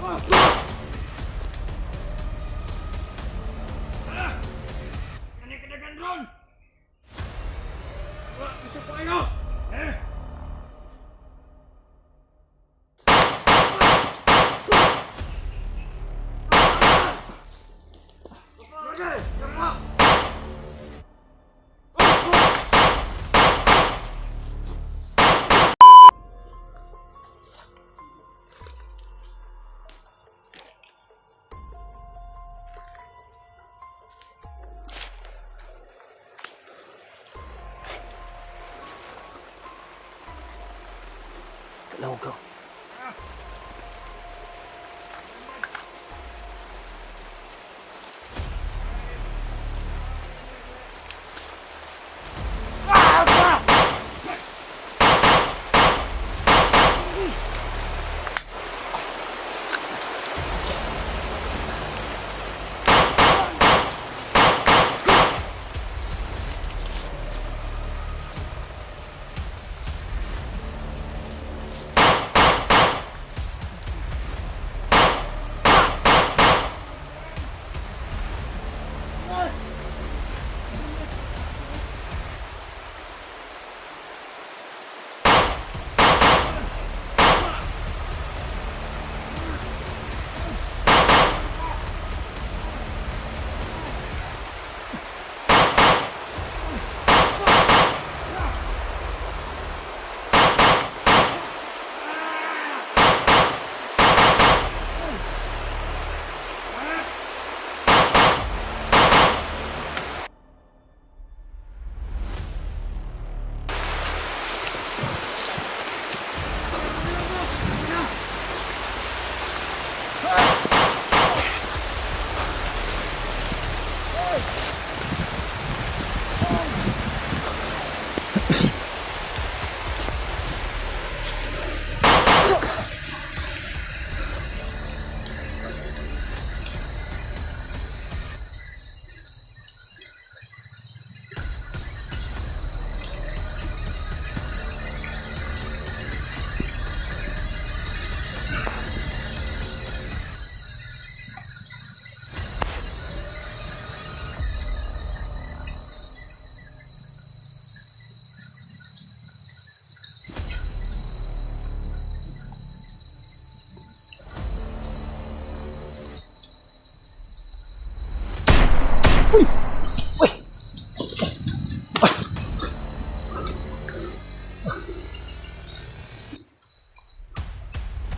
Ini kena gandrung. Itu kok ayo. Galaw ka.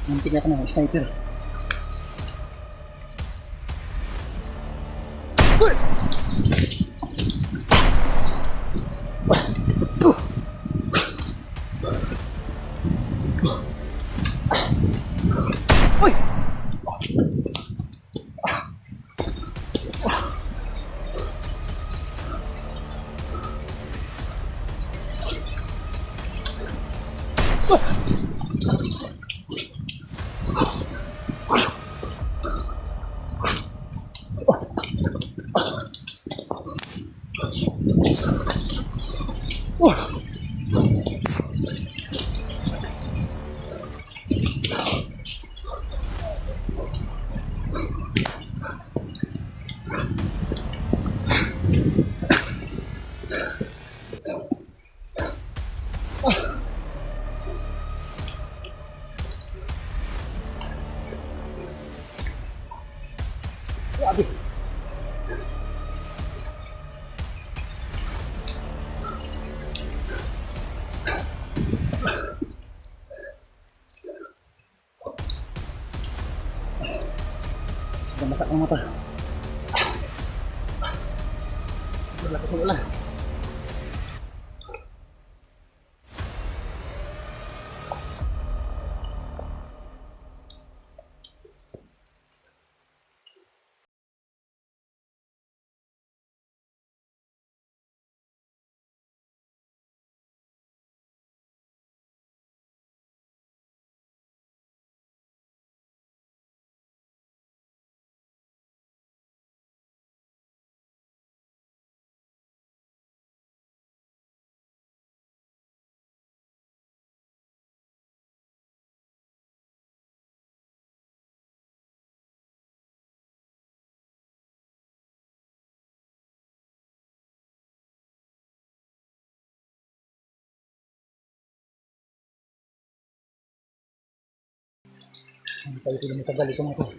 Muntik ako ng sniper. Grabe. Sudah masak ang mata. Sudah lakas ng ulan. Hindi tayo pwede matagal ito mga tol.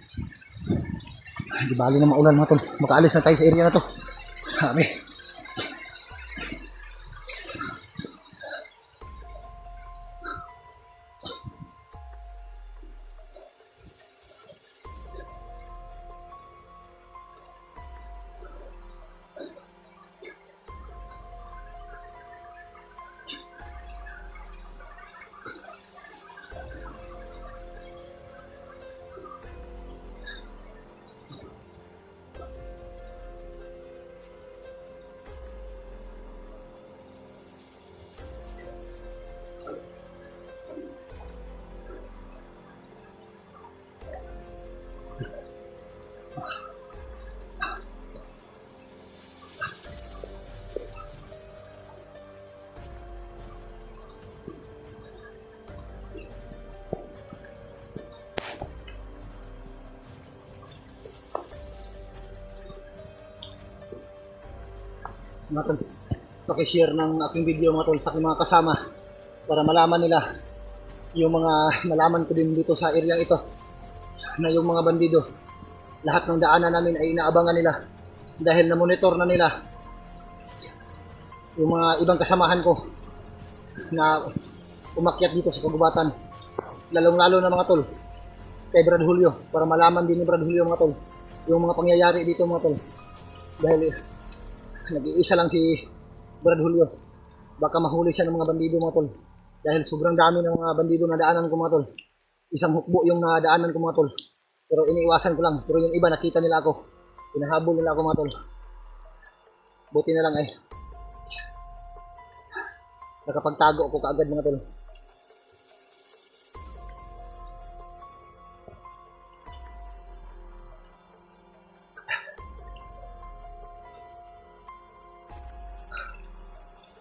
Di bali na maulan mga tol. Makaalis na tayo sa area na to. Sabi. Mga tol, pakishare ng aking video mga tol sa aking mga kasama para malaman nila yung mga nalaman ko din dito sa area ito na yung mga bandido lahat ng daanan namin ay inaabangan nila dahil na-monitor na nila yung mga ibang kasamahan ko na umakyat dito sa kagubatan, lalong-lalo na mga tol kay Brad Julio, para malaman din ni Brad Julio mga tol yung mga pangyayari dito mga tol, dahil nag-iisa lang si Brad Julio. Baka mahuli siya ng mga bandido mga tol. Dahil sobrang dami ng mga bandido na daanan ko mga tol. Isang hukbo yung nadaanan ko mga tol. Pero iniiwasan ko lang. Pero yung iba nakita nila ako. Pinahabol nila ako mga tol. Buti na lang eh. Nakapagtago ako kaagad mga tol.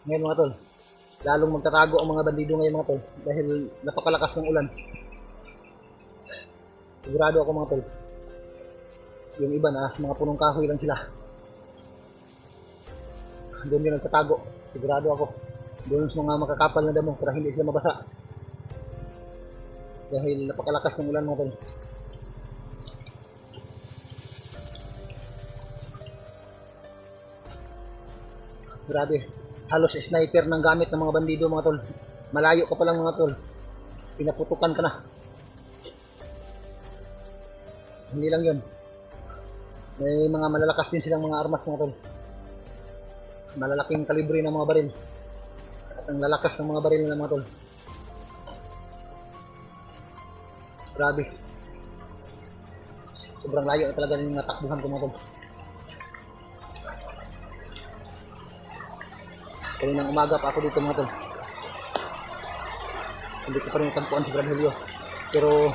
Ngayon mga tol, lalong magtatago ang mga bandido ngayon mga tol dahil napakalakas ng ulan. Sigurado ako mga tol, yung iba na sa mga punong kahoy lang sila. Doon yung nagtatago, sigurado ako. Doon sa mga makakapal na damo para hindi sila mabasa. Dahil napakalakas ng ulan mga tol. Grabe. Halos sniper ng gamit ng mga bandido mga tol. Malayo ka pa lang mga tol. Pinaputukan ka na. Hindi lang yun. May mga malalakas din silang mga armas mga tol. Malalaking kalibre ng mga baril. At ang lalakas ng mga baril nila mga tol. Grabe. Sobrang layo na talaga yung natakbuhan ko mga tol. Kaninang umaga pa ako dito mga tol. Hindi ko pa rin natagpuan si Brad Julio. Pero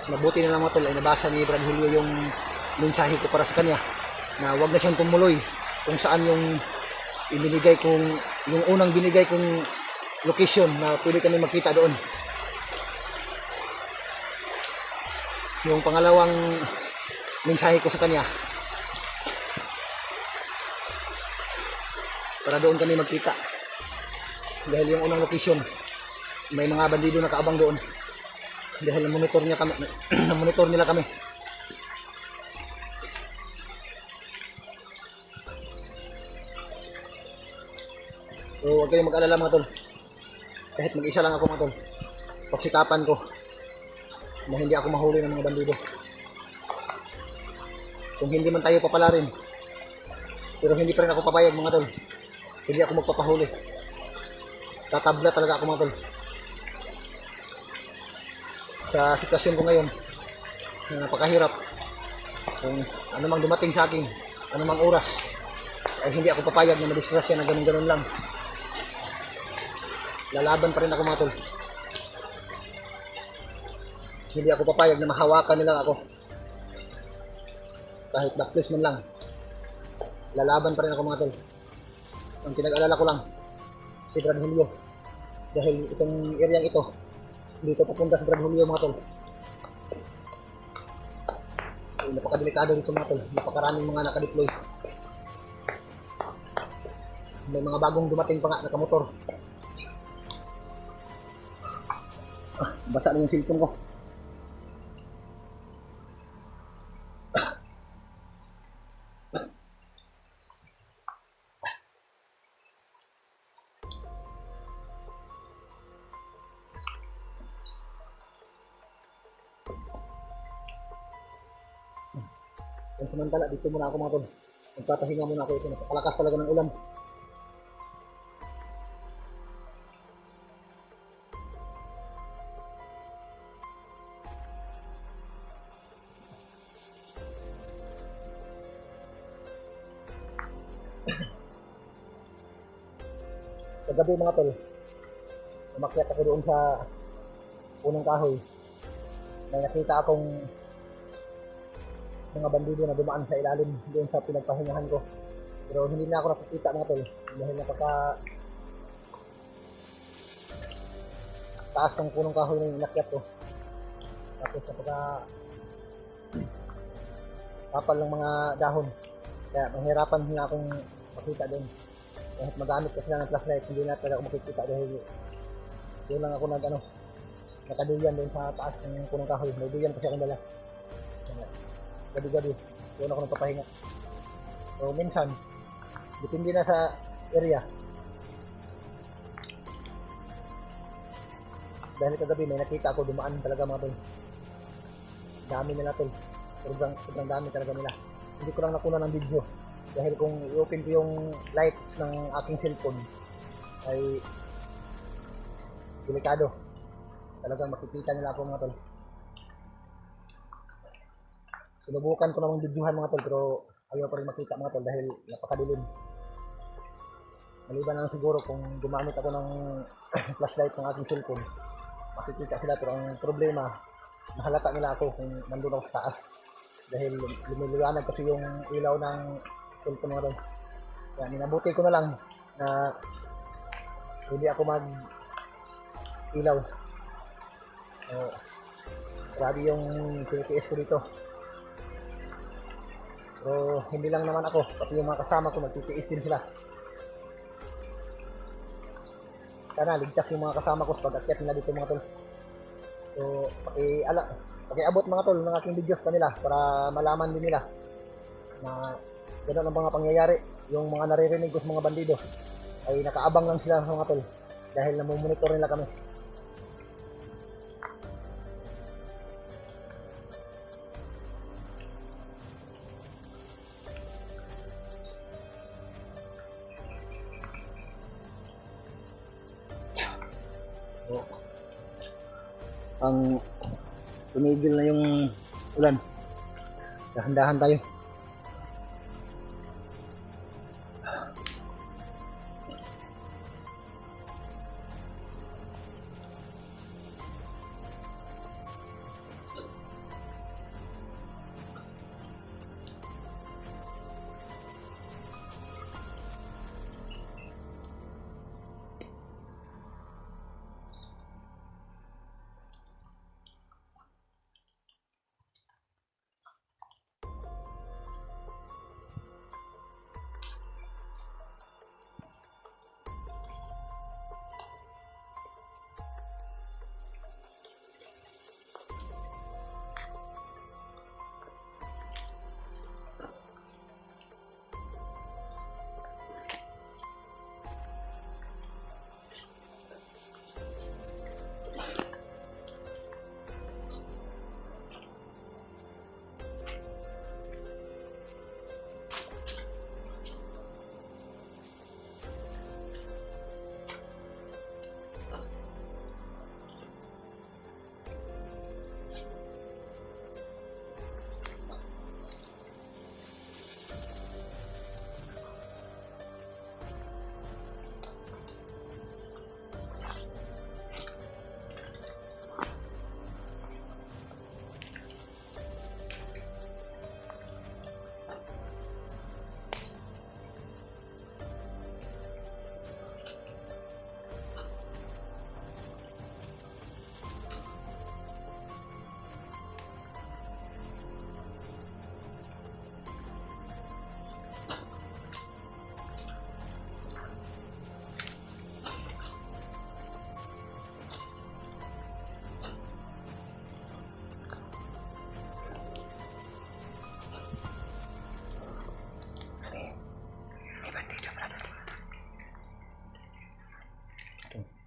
mabuti na lang mga tol ay nabasa ni Brad Julio yung mensahe ko para sa kanya na wag na siyang tumuloy kung saan yung ibinigay kong, yung unang binigay kong location na pwede kami makita doon. Yung pangalawang mensahe ko sa kanya para doon kami magkita. Dahil yung unang location, may mga bandido na kaabang doon. Dahil monitor niya kami, monitor nila kami. So, huwag kayong mag-alala mga tol. Kahit mag-isa lang ako mga tol. Pagsikapan ko na hindi ako mahuli ng mga bandido. Kung hindi man tayo papalarin, pero hindi pa rin ako papayag mga tol. Hindi ako magpapahuli. Tatabla talaga ako mga tol. Sa sitwasyon ko ngayon, napakahirap. Kung ano mang dumating sa akin, ano mang oras, ay hindi ako papayag na madisgrasya na ganun-ganun lang. Lalaban pa rin ako mga tol. Hindi ako papayag na mahawakan nila ako. Kahit backplace man lang. Lalaban pa rin ako mga tol. Ang pinag-alala ko lang, si Brad Julio. Dahil itong area ito, dito papunta si Brad Julio mga tol. Napakadelikado dito mga tol. Napakaraming mga nakadeploy. May mga bagong dumating pa nga, nakamotor. Basa na yung cellphone ko. Pansamantala, dito muna ako mga tol. Magpapahinga muna ako ito. Napakalakas talaga ng ulan. Kagabi mga tol, umakyat ako doon sa punong kahoy. May nakita akong mga bandido na dumaan sa ilalim doon sa pinagpahingahan ko. Pero hindi na ako nakikita mga tol dahil napaka taas ng punong kahoy na yung inakyat ko. Tapos napaka kapal ng mga dahon. Kaya mahirapan nga akong makita doon. Kahit magamit ko sila ng flashlight, hindi na talaga ako makikita dahil doon lang ako nakaduyan doon sa taas ng punong kahoy. May duyan kasi akong dala. Gabi-gabi, doon ako nagpapahinga. So minsan, depende na sa area. Dahil kagabi may nakita ako dumaan talaga mga tol. Dami nila tol. Sobrang dami talaga nila. Hindi ko lang nakuna ng video. Dahil kung i-open ko yung lights ng aking cellphone ay delikado. Talagang makikita nila ako mga tol. Sinubukan ko namang videohan mga tol pero ayaw pa rin makita mga tol dahil napakadilim. Maliban lang siguro kung gumamit ako ng flashlight ng aking cellphone, makikita sila pero ang problema, nahalata nila ako kung nandun ako sa taas. Dahil lumiliwanag kasi yung ilaw ng cellphone mga tol. Kaya minabuti ko na lang na hindi ako mag-ilaw. So, grabe yung pinitiis ko dito. Pero hindi lang naman ako, pati yung mga kasama ko magtitiis din sila. Sana ligtas yung mga kasama ko sa pag-akyat nila dito mga tol. So pakiabot mga tol ng aking videos kanila para malaman din nila na gano'n ang mga pangyayari. Yung mga naririnig ko sa mga bandido ay nakaabang lang sila mga tol dahil namumonitor nila kami. Ang tumigil na yung ulan. Dahan-dahan tayo.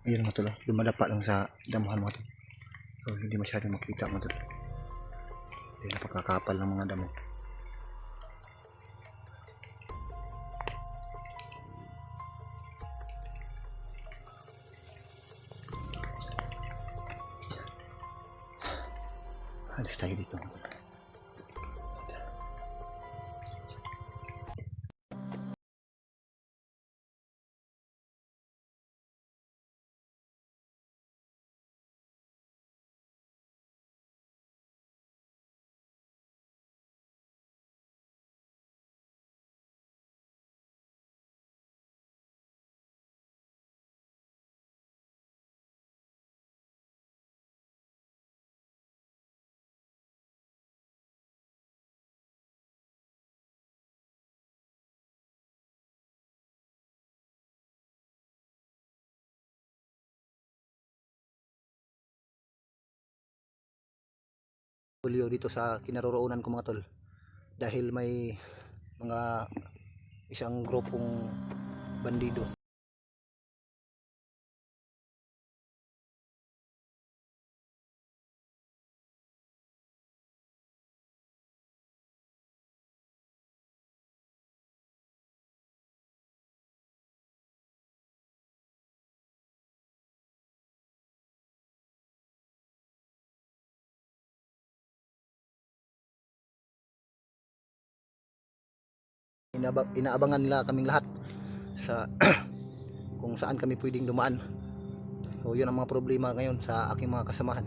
Ayun mga tol, dumadapa lang sa damuhan mga tol. So hindi masyadong makita mga tol. Dahil napakakapal ng mga damo. Alis tayo dito. Hulyo dito sa kinaroroonan ko mga tol, dahil may mga isang grupong bandido. Inaabangan nila kaming lahat sa kung saan kami pwedeng dumaan. So yun ang mga problema ngayon sa aking mga kasamahan,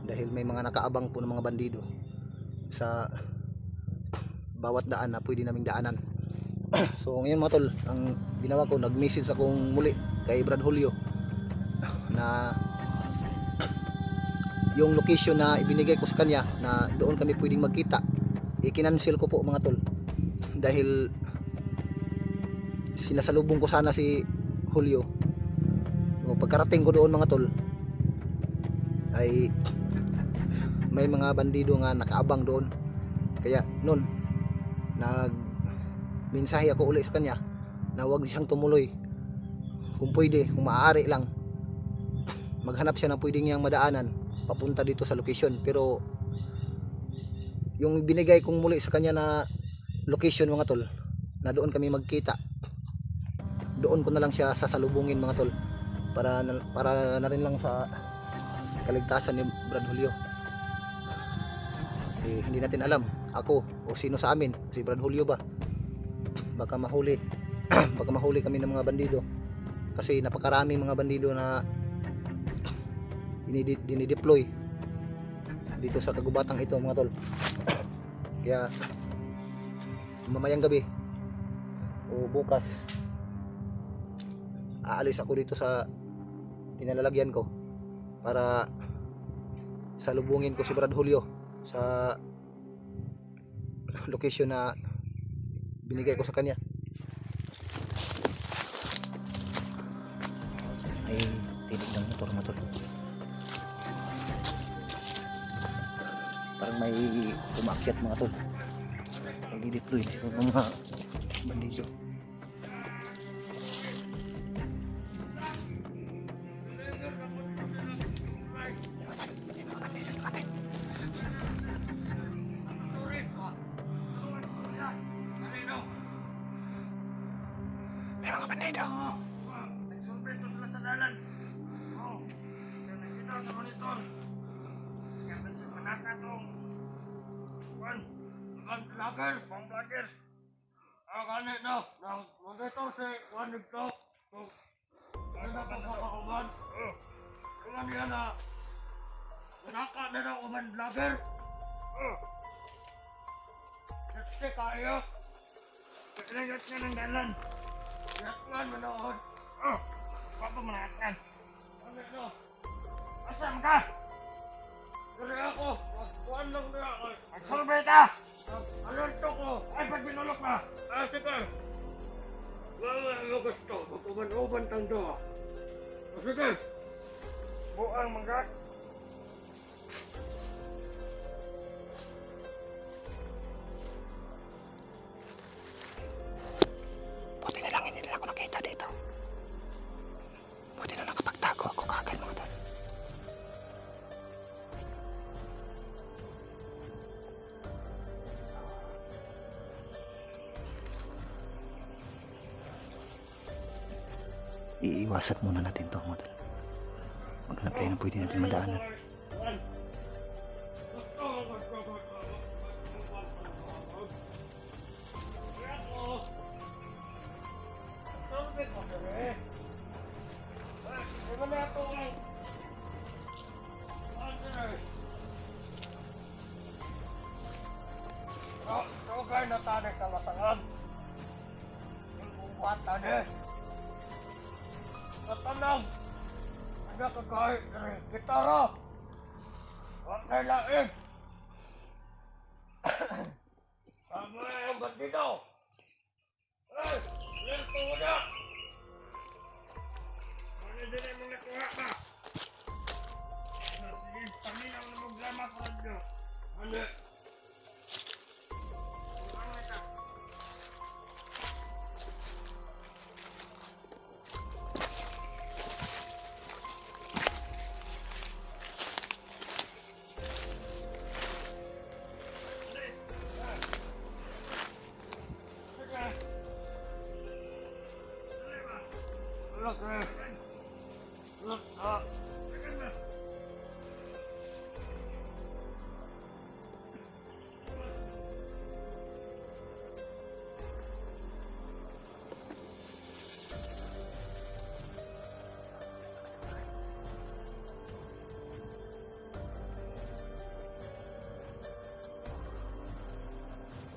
dahil may mga nakaabang po ng mga bandido sa bawat daan na pwede naming daanan. So ngayon mga tol, ang ginawa ko, nag-message akong muli kay Brad Julio na yung location na ibinigay ko sa kanya na doon kami pwedeng magkita, i-cancel ko po mga tol, dahil sinasalubong ko sana si Julio. O pagkarating ko doon mga tol, ay may mga bandido nga nakaabang doon. Kaya noon nag mensahe ako uli sa kanya na huwag siyang tumuloy, kung pwede, kung maaari lang maghanap siya ng pwedeng niyang madaanan papunta dito sa location. Pero yung binigay kong muli sa kanya na location mga tol, na doon kami magkita, doon ko na lang siya sasalubungin mga tol, para na rin lang sa kaligtasan ni Brad Julio. Hindi natin alam, ako o sino sa amin, si Brad Julio ba, baka mahuli baka mahuli kami ng mga bandido, kasi napakaraming mga bandido na dinideploy dito sa kagubatang ito mga tol. Kaya mamayang gabi o bukas aalis ako dito sa pinalalagyan ko para salubungin ko si Brad Julio sa location na binigay ko sa kanya. Ay tinig ng motor mga tol, parang may umakyat mga tol, nag-deploy ng mga bandido. May mga bandido. Nagsulpit ko sila sa dalan. Oh, kaya nakita sa monitor. Kaya kasi manaka tong vlogger, pang vlogger. Ganit na. Nandito si Juan nito. Ano na pagkakauban? Kaya niya na manaka na daw uman vlogger. Kasi kayo. Kailangan ka ng dalan. Kailangan manood. Papa manakan. Ano ito? Asam ka? Dari ako. Kuhan lang na ako. Magsulbay ka! Alerto ko. Ay, pag binulok na. Sige. Wala mo gusto. Uban-uban tang doa. Sige. Buang manggat. Buti na lang hindi nila ako nakita dito. Buti na nakapagtago ako kagad mga tol. Iiwasan muna natin to mga tol. Maghanap tayo ng pwede natin madaanan. Gusto Eh, di ba na ako ang... Ano na eh? Sugay na tayo kalasangan. Yung buwatan eh. Natanang. Ada kagahit na rin. Gitara. Huwag na lain. Sama na yung bandido. Hey, lento mo na. Ano din ay mga kuha ka? Sige, paminaw na maglama sa radyo. Ano? Look, look up.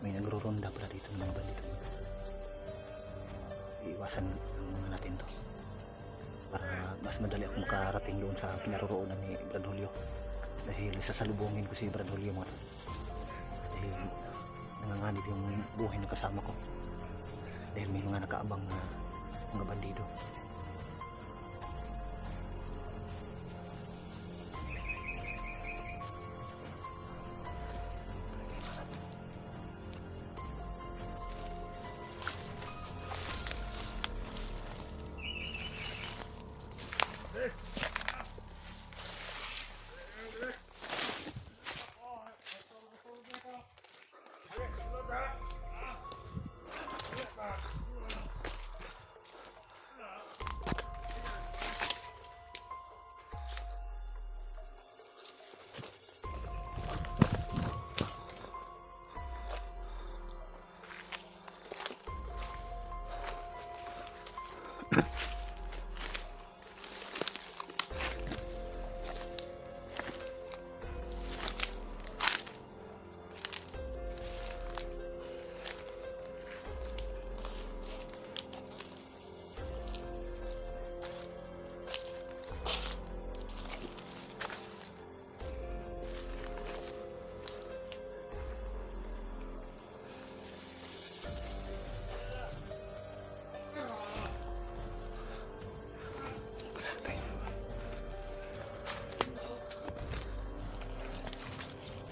May nagro-ronda pala dito ng mga bandito. Iiwasan muna natin to para mas madali ako makarating doon sa kinaroroonan ni Brad Julio, dahil sasalubungin ko si Brad Julio mga to, dahil nanganganib yung buhay ng kasama ko, dahil may mga nakaabang na mga bandido.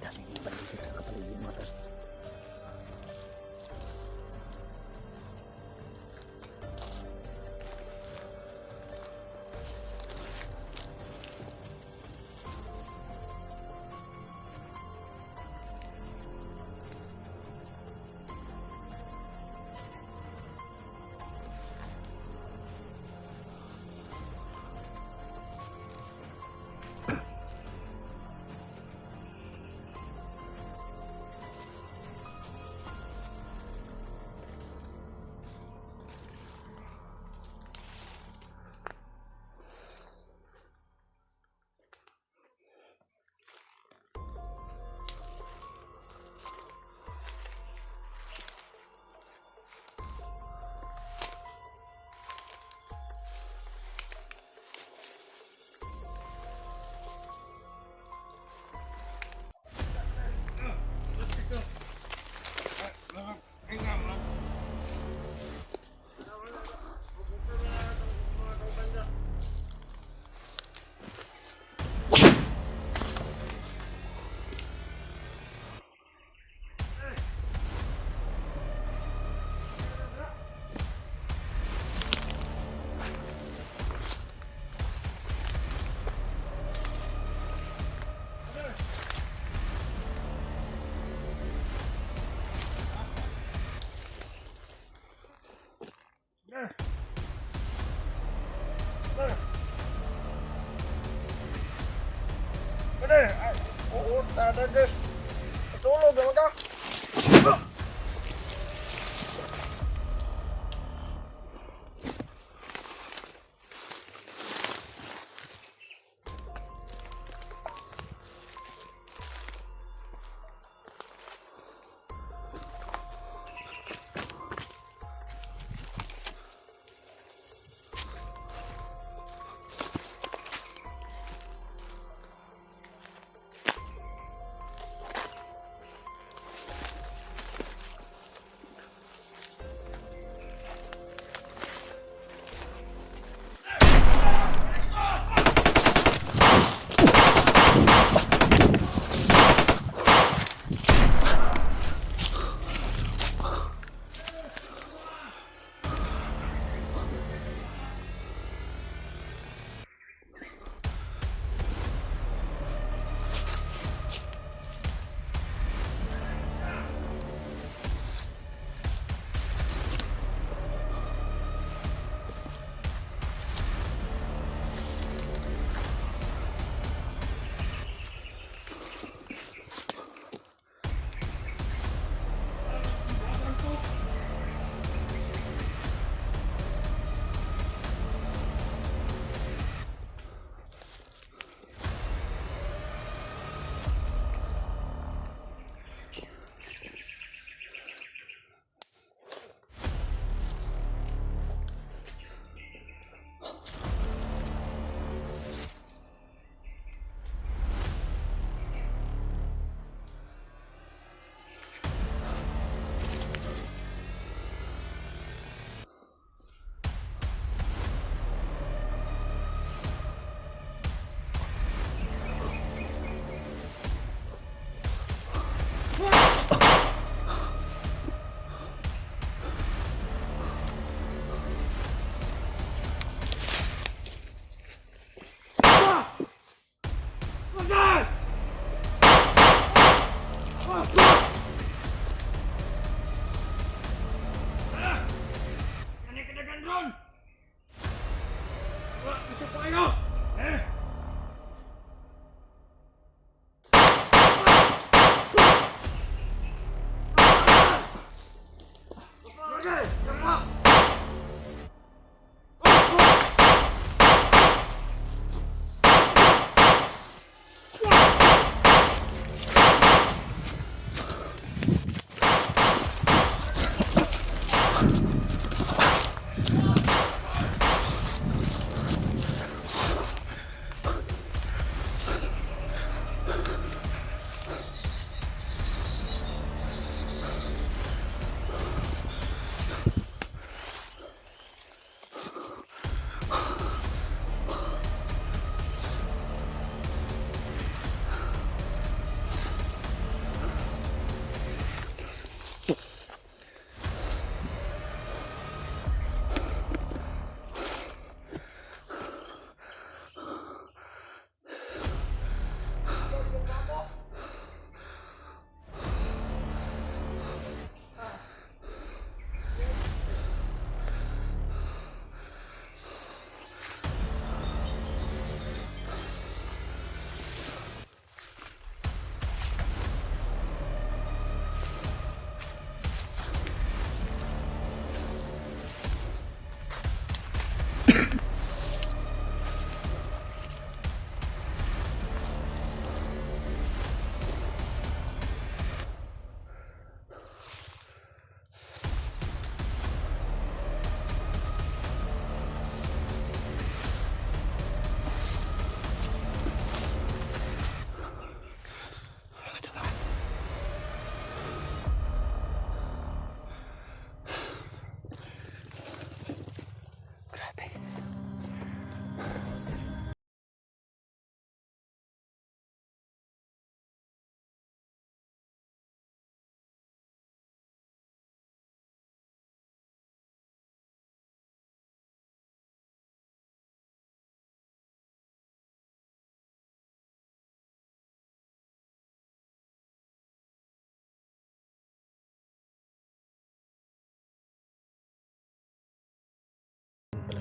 Daming bandido sa kapaligid mga to. Tulog naman ka.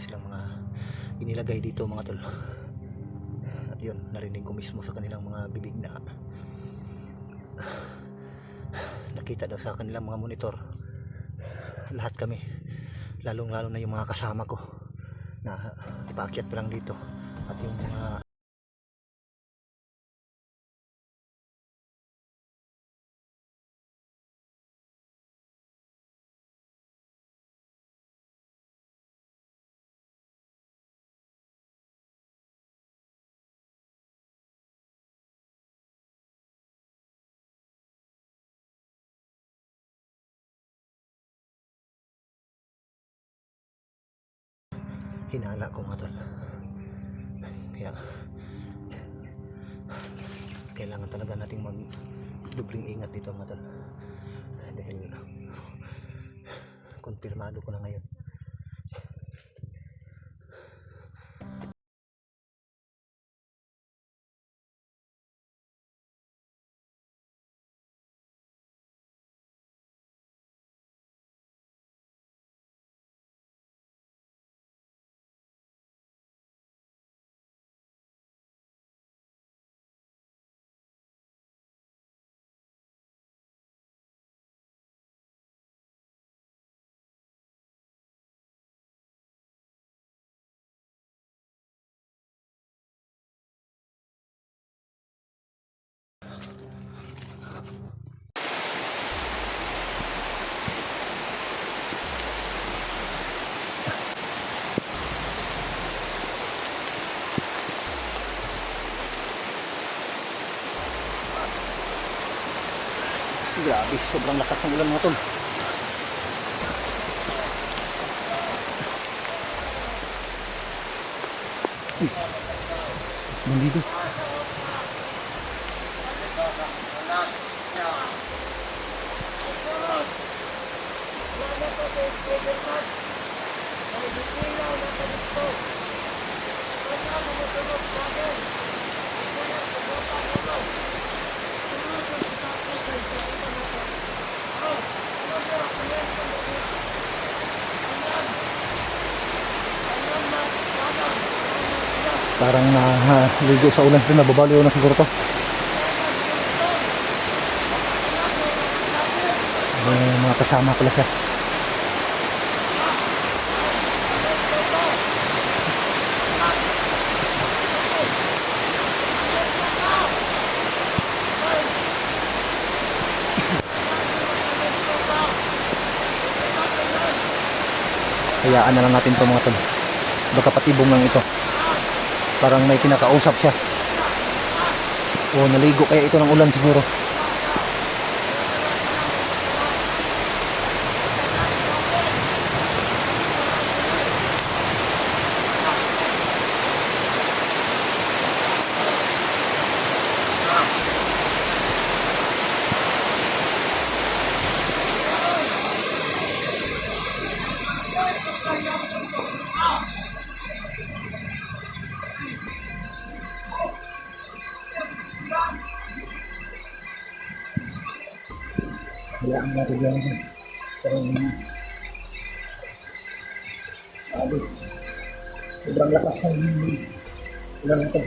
silang mga inilagay dito mga tol. At yun, narinig ko mismo sa kanilang mga bibig na nakita daw sa kanilang mga monitor lahat kami, lalong lalo na yung mga kasama ko na ipaakyat pa lang dito, at yung mga hinala ko mga tol. Kaya kailangan talaga nating mag dubling ingat dito mga tol, dahil kumpirmado ko na ngayon. Grabe, sobrang lakas ng ulan mga tol. Nandito. Parang naligo sa ulan sila, nababaliw na siguro to. Mga kasama pala siya. Hayaan na lang natin to mga tol. Baka patibong lang ito. Parang may kinakausap siya. O naligo kaya ito ng ulan siguro. Hayaan natin yan. Pero sobrang lakas ng ulan ito.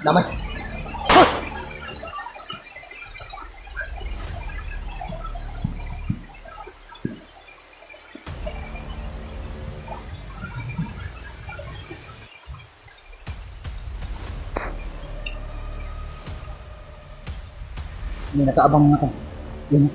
Damay. May nakaabang na to. Yun.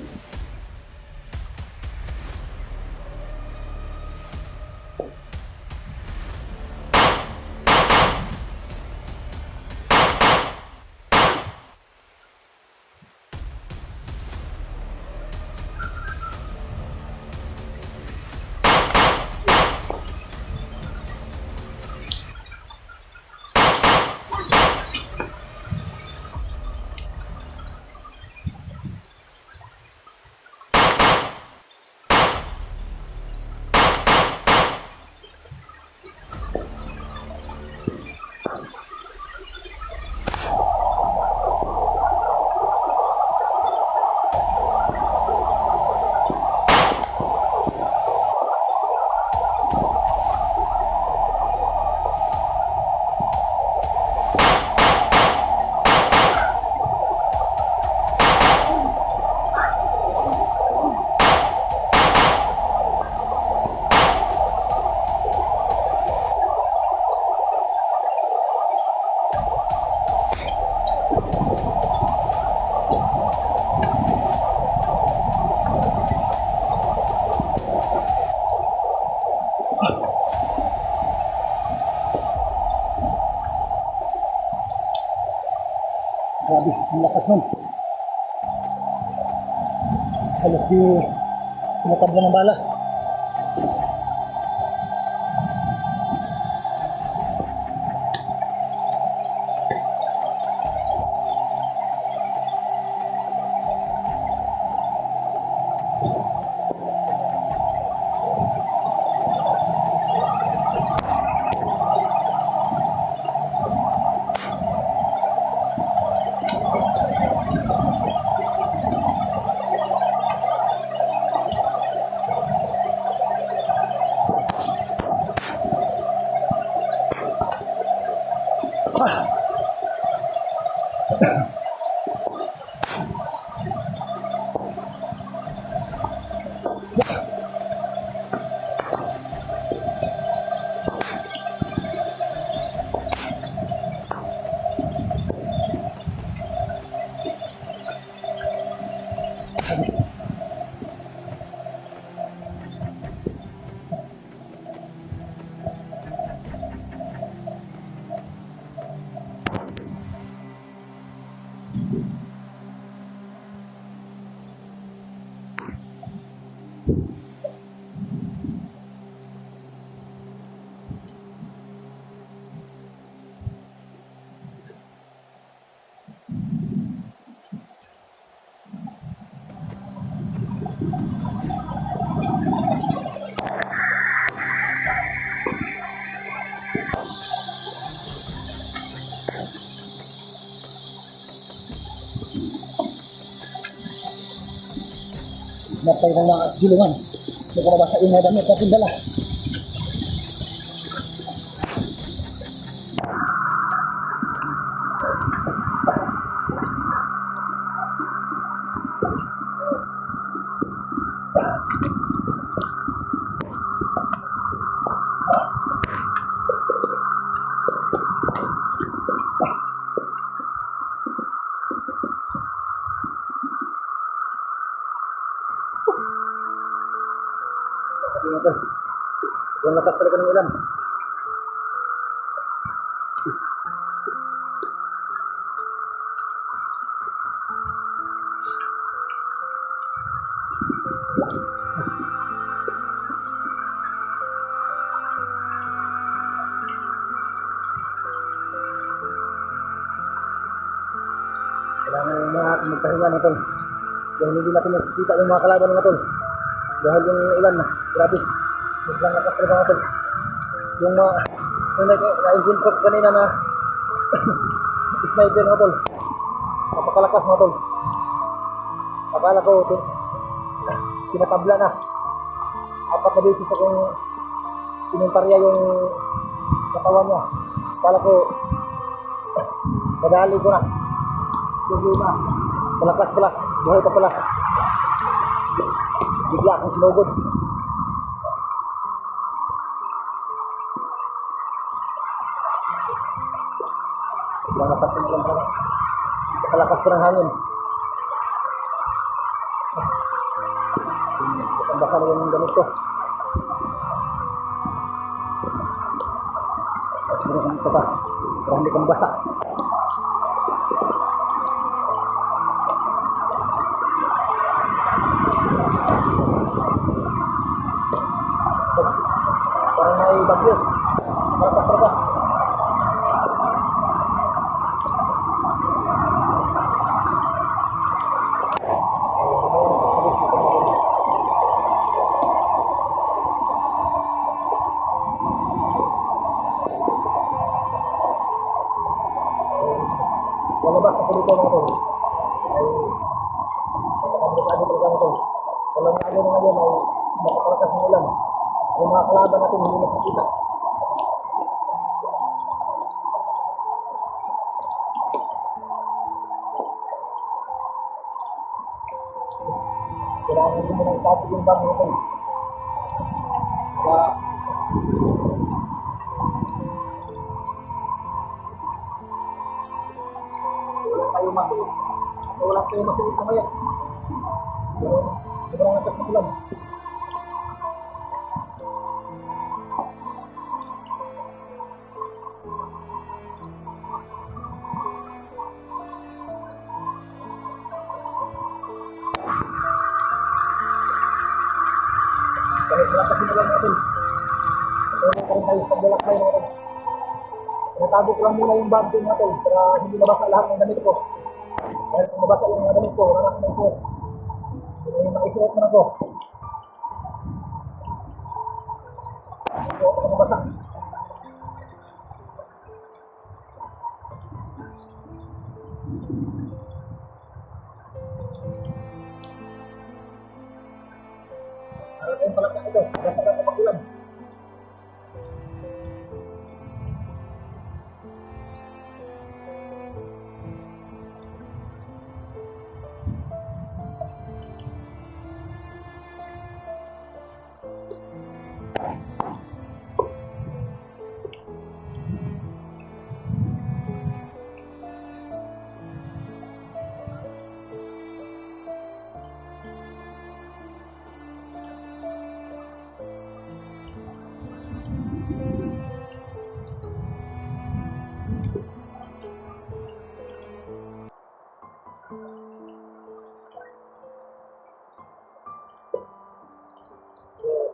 Grabe, ang lakas nun. Halos di tumatabla ng bala. Napay ng mga silungan. Hindi ko mabasa yung mga damit natin dala. Yung lakas talaga ng ulan. Kailangan yung mga magpahinga na tol. Dahil hindi natin nakikita yung mga kalaban na tol. Dahil yung ulan na, grabe. Biglang lakas talaga mga tol. Yung mga, yung na-infiltrate kanina na sniper mga tol. Napakalakas mga tol. Akala ko, tinatabla na. Apat na beses akong pinuntarya yung katawan niya. Akala ko, madali ko na. Hindi na. Malakas pala. Buhay pa pala. Bigla akong sinugod. Bigla napatin ko lang pala. Napakalakas pa ng hangin. Basa na yung gamit ko. Siguro kung ito pa. Para hindi kang basa. Parang may bagyo. Malakas talaga. Lalabas ako dito mga tol. Ay, nakakablikado talaga mga tol. Walang ano na ngayon ay makapalakas ng ulan. Yung mga kalaban natin hindi nakikita. Kailangan hindi mo nang itapo yung bag mga tol. Kaya wala tayo masuot. Wala tayo masuot na ngayon. Pero sobrang natas na ulan. Kahit malakas na ulan natin. Pero pa rin tayo sa paglalakbay natin. Tinatago ko lang muna yung bag din natin para hindi nabasa lahat ng damit ko. Dahil kung nabasa yung mga damit ko, wala na akong isuot. May maisuot man ako. Isuot ako nabasa. Ano tayong palakang ito? Basta sa pag-ulan.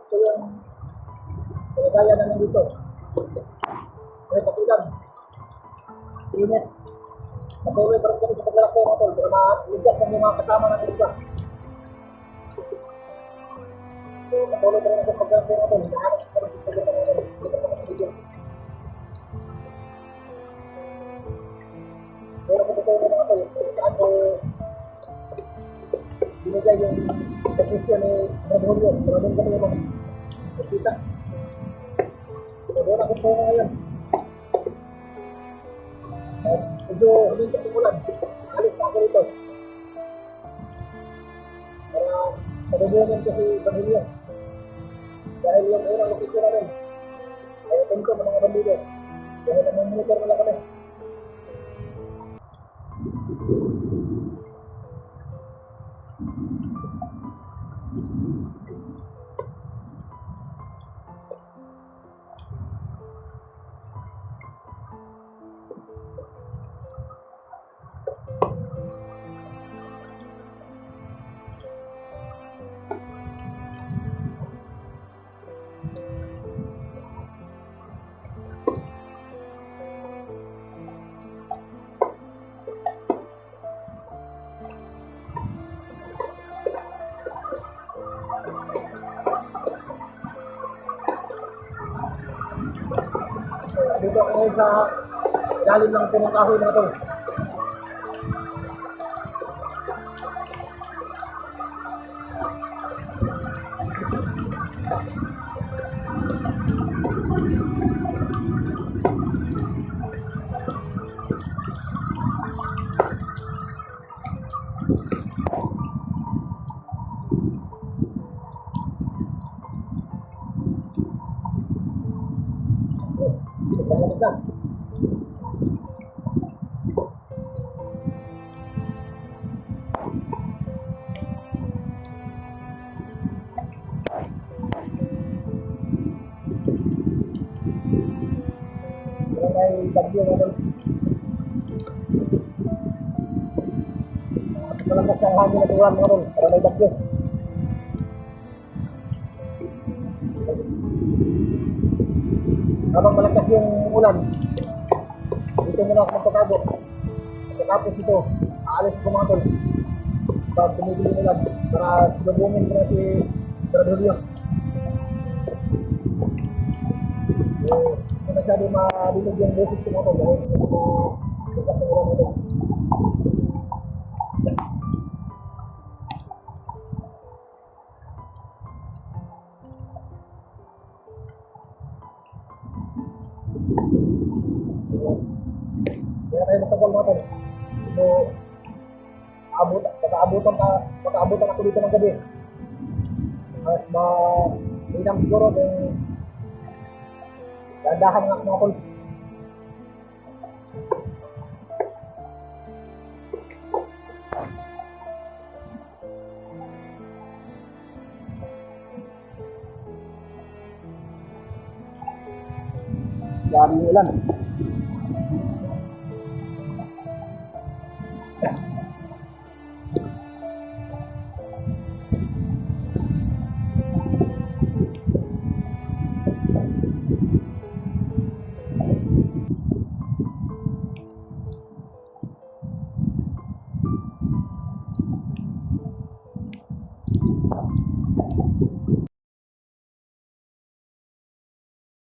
Ito yung kalagayan namin dito. May kapilan. Init. Patuloy pa rin kami sa paglalakbay mga tol. Para maligas ng mga kasama natin dito. So, patuloy pa rin sa paglalakbay mga tol. Hinahanap pa rin sa paglalakbay mga tol. Dito pa rin dito. Pero kung ito yung mga tol, saan ko binigay yung desisyon ni Brad Julio. Maraming kami yung mga nakita. So, doon ako po ngayon. Medyo huminto ang ulan. Alis na ako rito. Para padubunin ko si Brad Julio. Dahil yung unang lokisyon namin ay ito mga bandido. Dahil namumutor na lang kami. Dito ako ngayon sa lalim ng punong kahoy na ito. Lamig na. bagyo mga tol. Malakas ang hangin at ulan mga tol, para may bagyo. Habang malakas yung ulan, dito muna ako magtatago. Pagkatapos ito, aalis ko mga tol. Pag tumigil yung ulan, para lubungin ko na si Brad Julio. Hindi masyado madinig yung boses ko mga tol. Dahil hindi ko bukas ng ulan mga tol. Kaya tayo matagal mga tol. So, makaabutan ako dito ng gabi. Mas mainam siguro kung dahan nga ako mga tol. Grabe yung ulan.